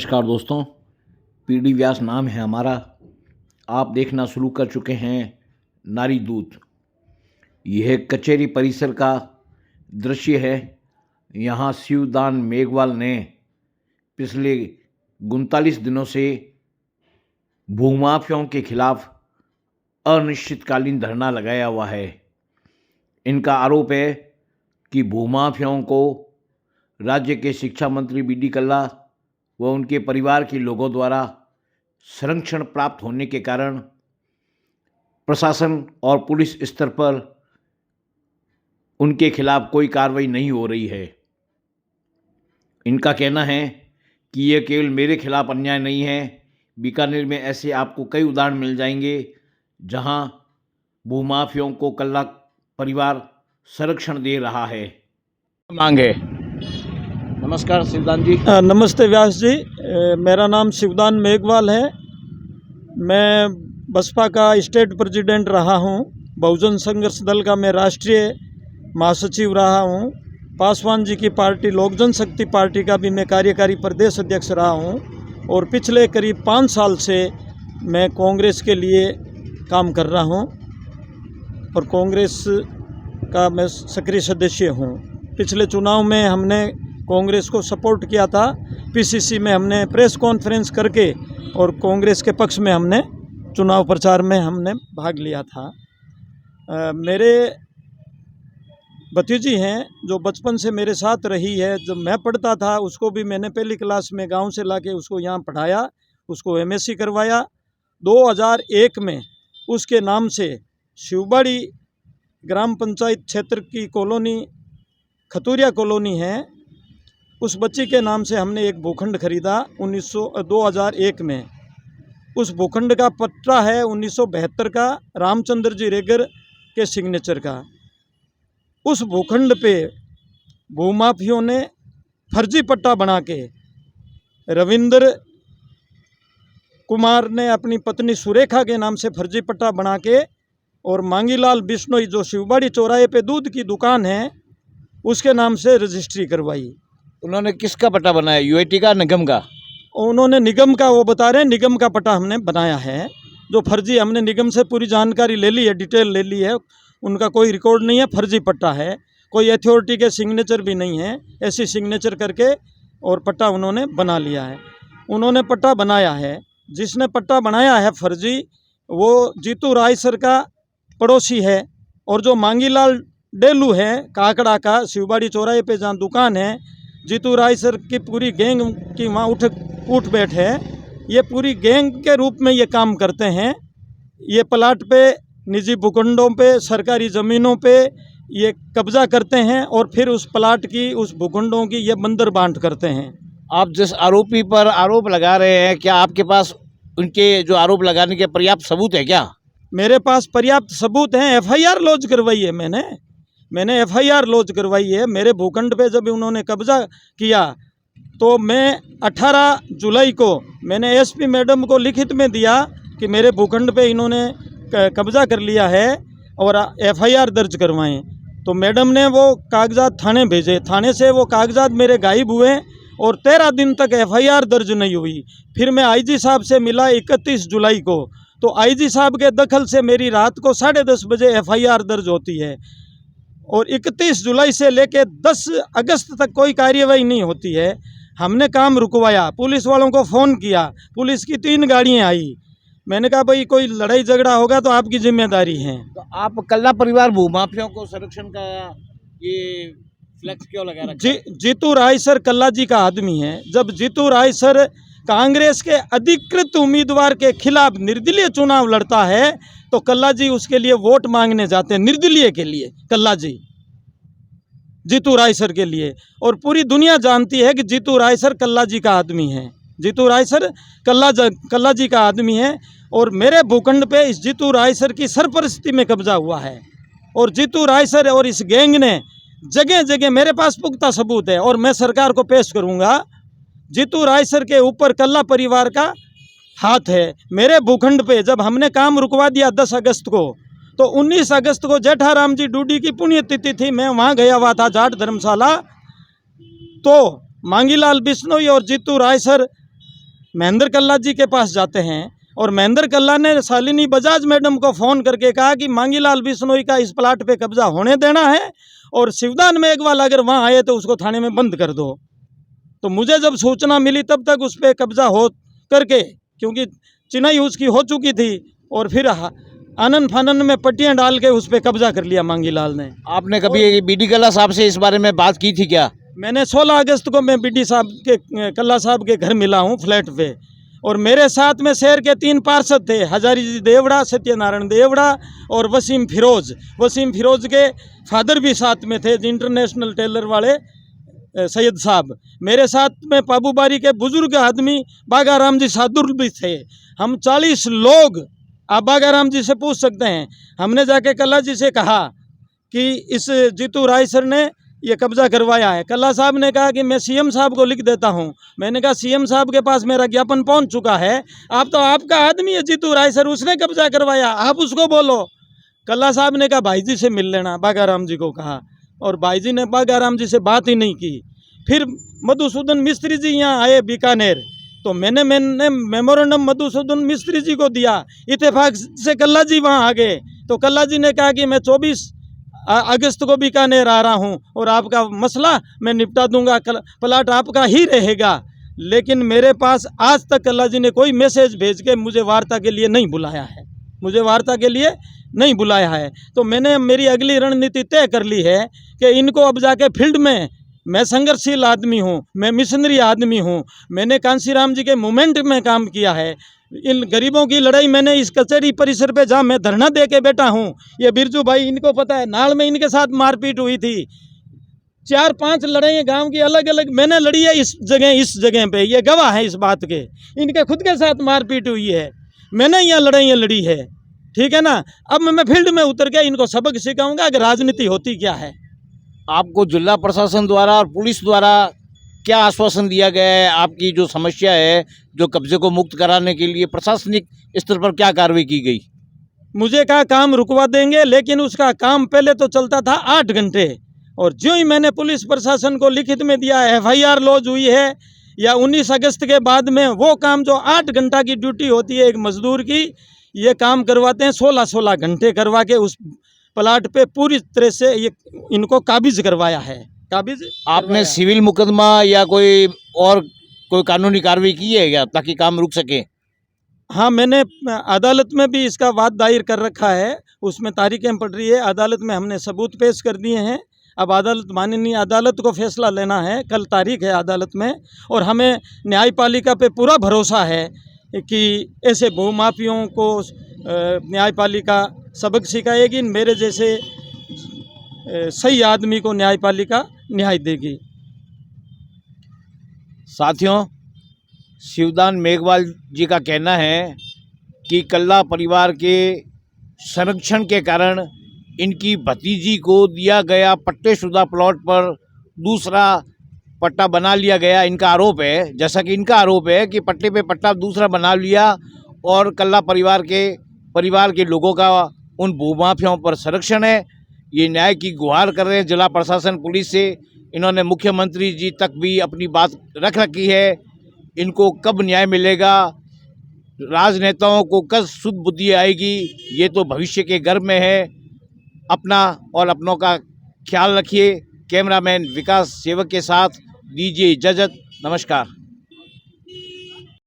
नमस्कार दोस्तों, पीडी व्यास नाम है हमारा। आप देखना शुरू कर चुके हैं नारी दूत। यह कचहरी परिसर का दृश्य है। यहाँ शिवदान मेघवाल ने पिछले 39 दिनों से भूमाफियाओं के खिलाफ अनिश्चितकालीन धरना लगाया हुआ है। इनका आरोप है कि भूमाफियाओं को राज्य के शिक्षा मंत्री बी डी कल्ला व उनके परिवार के लोगों द्वारा संरक्षण प्राप्त होने के कारण प्रशासन और पुलिस स्तर पर उनके खिलाफ कोई कार्रवाई नहीं हो रही है। इनका कहना है कि यह केवल मेरे खिलाफ अन्याय नहीं है, बीकानेर में ऐसे आपको कई उदाहरण मिल जाएंगे जहां भूमाफियाओं को कल्ला परिवार संरक्षण दे रहा है। मांगे। नमस्कार शिवदान जी। नमस्ते व्यास जी। मेरा नाम शिवदान मेघवाल है। मैं बसपा का स्टेट प्रेसिडेंट रहा हूं। बहुजन संघर्ष दल का मैं राष्ट्रीय महासचिव रहा हूं। पासवान जी की पार्टी लोक जनशक्ति पार्टी का भी मैं कार्यकारी प्रदेश अध्यक्ष रहा हूं। और पिछले करीब 5 साल से मैं कांग्रेस के लिए काम कर रहा हूं और कांग्रेस का मैं सक्रिय सदस्य हूं। पिछले चुनाव में हमने कांग्रेस को सपोर्ट किया था। पीसीसी में हमने प्रेस कॉन्फ्रेंस करके और कांग्रेस के पक्ष में हमने चुनाव प्रचार में हमने भाग लिया था। मेरे भतीजी हैं जो बचपन से मेरे साथ रही है। जब मैं पढ़ता था उसको भी मैंने पहली क्लास में गांव से लाके उसको यहाँ पढ़ाया, उसको एमएससी करवाया। 2001 में उसके नाम से शिवबाड़ी ग्राम पंचायत क्षेत्र की कॉलोनी खतूरिया कॉलोनी है, उस बच्ची के नाम से हमने एक भूखंड खरीदा 2001 में। उस भूखंड का पट्टा है 1972 का, रामचंद्र जी रेगर के सिग्नेचर का। उस भूखंड पे भूमाफियों ने फर्जी पट्टा बना के रविंद्र कुमार ने अपनी पत्नी सुरेखा के नाम से फर्जी पट्टा बना के और मांगीलाल बिश्नोई जो शिवबाड़ी चौराहे पे दूध की दुकान है उसके नाम से रजिस्ट्री करवाई। उन्होंने किसका पट्टा बनाया, यूआईटी का, निगम का? उन्होंने निगम का, वो बता रहे हैं निगम का पट्टा हमने बनाया है। जो फर्जी, हमने निगम से पूरी जानकारी ले ली है, डिटेल ले ली है। उनका कोई रिकॉर्ड नहीं है, फर्जी पट्टा है, कोई अथॉरिटी के सिग्नेचर भी नहीं है। ऐसी सिग्नेचर करके और पट्टा उन्होंने बना लिया है। उन्होंने पट्टा बनाया है, जिसने पट्टा बनाया है फर्जी वो जीतू रायसर का पड़ोसी है। और जो मांगीलाल डेलू है काकड़ा का, शिवबाड़ी चौराहे पे जहाँ दुकान है, जीतू रायसर की पूरी गैंग की वहाँ उठ बैठ है। ये पूरी गैंग के रूप में ये काम करते हैं। ये प्लाट पे, निजी भूखंडों पे, सरकारी ज़मीनों पे ये कब्जा करते हैं और फिर उस प्लाट की, उस भूखंडों की ये बंदर बांट करते हैं। आप जिस आरोपी पर आरोप लगा रहे हैं, क्या आपके पास उनके जो आरोप लगाने के पर्याप्त सबूत है क्या? मेरे पास पर्याप्त सबूत हैं। एफआईआर लॉन्च करवाई है मैंने एफआईआर लॉन्च करवाई है। मेरे भूखंड पे जब उन्होंने कब्जा किया तो मैं 18 जुलाई को मैंने एसपी मैडम को लिखित में दिया कि मेरे भूखंड पे इन्होंने कब्जा कर लिया है और एफआईआर दर्ज करवाएं। तो मैडम ने वो कागजात थाने भेजे। थाने से वो कागजात मेरे गायब हुए और 13 दिन तक एफआईआर दर्ज नहीं हुई। फिर मैं आईजी साहब से मिला 31 जुलाई को। तो आईजी साहब के दखल से मेरी रात को 10:30 बजे एफआईआर दर्ज होती है और 31 जुलाई से लेकर 10 अगस्त तक कोई कार्यवाही नहीं होती है। हमने काम रुकवाया, पुलिस वालों को फ़ोन किया, पुलिस की 3 गाड़ियाँ आई। मैंने कहा भाई कोई लड़ाई झगड़ा होगा तो आपकी जिम्मेदारी है। तो आप कल्ला परिवार भूमाफियाओं को संरक्षण का ये फ्लैक्स क्यों लगा रखा है? जीतू रायसर कल्ला जी का आदमी है। जब जीतू रायसर कांग्रेस के अधिकृत उम्मीदवार के खिलाफ निर्दलीय चुनाव लड़ता है तो कल्ला जी उसके लिए वोट मांगने जाते हैं, निर्दलीय के लिए, कल्ला जी जीतू रायसर के लिए। और पूरी दुनिया जानती है कि जीतू रायसर कल्ला जी का आदमी है। जीतू रायसर कल्ला जी का आदमी है और मेरे भूखंड पे इस जीतू रायसर की सरपरस्ती में कब्जा हुआ है। और जीतू रायसर और इस गैंग ने जगह जगह, मेरे पास पुख्ता सबूत है और मैं सरकार को पेश करूंगा, जीतू रायसर के ऊपर कल्ला परिवार का हाथ है। मेरे भूखंड पे जब हमने काम रुकवा दिया 10 अगस्त को, तो 19 अगस्त को जेठाराम जी डूडी की पुण्यतिथि थी। मैं वहाँ गया हुआ था जाट धर्मशाला। तो मांगीलाल बिश्नोई और जीतू रायसर महेंद्र कल्ला जी के पास जाते हैं और महेंद्र कल्ला ने शालिनी बजाज मैडम को फ़ोन करके कहा कि मांगीलाल बिश्नोई का इस प्लाट पे कब्जा होने देना है और शिवदान मेघवाल अगर वहाँ आए तो उसको थाने में बंद कर दो। तो मुझे जब सूचना मिली तब तक उस पर कब्जा हो करके, क्योंकि चिनाई उसकी हो चुकी थी, और फिर आनन फानन में पट्टियाँ डाल के उस पर कब्जा कर लिया मांगीलाल ने। आपने कभी बीडी कल्ला साहब से इस बारे में बात की थी क्या? मैंने 16 अगस्त को मैं बीडी साहब के कल्ला साहब के घर मिला हूँ फ्लैट पे, और मेरे साथ में शहर के 3 पार्षद थे, हजारी जी देवड़ा, सत्यनारायण देवड़ा और वसीम फिरोज। वसीम फिरोज के फादर भी साथ में थे, इंटरनेशनल टेलर वाले सैयद साहब। मेरे साथ में पाबूबारी के बुजुर्ग आदमी बागाराम जी सादुर भी थे। हम 40 लोग, आप बागाराम जी से पूछ सकते हैं। हमने जाके कल्ला जी से कहा कि इस जीतू राय सर ने ये कब्जा करवाया है। कल्ला साहब ने कहा कि मैं सीएम साहब को लिख देता हूँ। मैंने कहा सीएम साहब के पास मेरा ज्ञापन पहुँच चुका है, आप तो आपका आदमी है जीतू राय सर, उसने कब्जा करवाया, आप उसको बोलो। कल्ला साहब ने कहा भाई जी से मिल लेना, बागाराम जी को कहा, और भाई जी ने बागाराम जी से बात ही नहीं की। फिर मधुसूदन मिस्त्री जी यहाँ आए बीकानेर, तो मैंने मेमोरेंडम मधुसूदन मिस्त्री जी को दिया। इत्तेफाक से कल्ला जी वहाँ आ गए, तो कल्ला जी ने कहा कि मैं 24 अगस्त को बीकानेर आ रहा हूँ और आपका मसला मैं निपटा दूंगा, प्लाट आपका ही रहेगा। लेकिन मेरे पास आज तक कल्ला जी ने कोई मैसेज भेज के मुझे वार्ता के लिए नहीं बुलाया है, मुझे वार्ता के लिए नहीं बुलाया है। तो मैंने मेरी अगली रणनीति तय कर ली है कि इनको अब जाके फील्ड में, मैं संघर्षशील आदमी हूँ, मैं मिशनरी आदमी हूँ, मैंने कांसीराम जी के मूवमेंट में काम किया है। इन गरीबों की लड़ाई मैंने इस कचहरी परिसर पे जहाँ मैं धरना दे के बैठा हूँ, ये बिरजू भाई इनको पता है, नाल में इनके साथ मारपीट हुई थी। 4-5 लड़ाइयाँ गांव की अलग अलग मैंने लड़ी है, इस जगह पे ये गवाह है इस बात के। इनके खुद के साथ मारपीट हुई है, मैंने यहाँ लड़ाइयाँ लड़ी है, ठीक है ना। अब मैं फील्ड में उतर के इनको सबक सिखाऊंगा कि राजनीति होती क्या है। आपको जिला प्रशासन द्वारा और पुलिस द्वारा क्या आश्वासन दिया गया है? आपकी जो समस्या है, जो कब्जे को मुक्त कराने के लिए प्रशासनिक स्तर पर क्या कार्रवाई की गई? मुझे कहा काम रुकवा देंगे, लेकिन उसका काम पहले तो चलता था 8 घंटे, और जो ही मैंने पुलिस प्रशासन को लिखित में दिया, FIR लॉज हुई है, या 19 अगस्त के बाद में वो काम जो 8 घंटा की ड्यूटी होती है एक मजदूर की, ये काम करवाते हैं 16-16 घंटे करवा के उस प्लाट पे पूरी तरह से ये इनको काबिज करवाया है। काबिज आपने सिविल मुकदमा या कोई कानूनी कार्रवाई की है क्या, ताकि काम रुक सके? हाँ, मैंने अदालत में भी इसका वाद दायर कर रखा है, उसमें तारीखें पड़ रही है, अदालत में हमने सबूत पेश कर दिए हैं। अब माननीय अदालत को फैसला लेना है, कल तारीख है अदालत में, और हमें न्यायपालिका पे पूरा भरोसा है कि ऐसे भूमाफियों को न्यायपालिका सबक सिखाएगी, मेरे जैसे सही आदमी को न्यायपालिका न्याय देगी। साथियों, शिवदान मेघवाल जी का कहना है कि कल्ला परिवार के संरक्षण के कारण इनकी भतीजी को दिया गया पट्टेशुदा प्लॉट पर दूसरा पट्टा बना लिया गया। इनका आरोप है, जैसा कि इनका आरोप है कि पट्टे पे पट्टा दूसरा बना लिया, और कल्ला परिवार के लोगों का उन भूमाफियाओं पर संरक्षण है। ये न्याय की गुहार कर रहे हैं जिला प्रशासन, पुलिस से। इन्होंने मुख्यमंत्री जी तक भी अपनी बात रख रखी है। इनको कब न्याय मिलेगा, राजनेताओं को कब शुद्ध बुद्धि आएगी, ये तो भविष्य के गर्भ में है। अपना और अपनों का ख्याल रखिए। कैमरामैन विकास सेवक के साथ दीजिए इजाज़त। नमस्कार।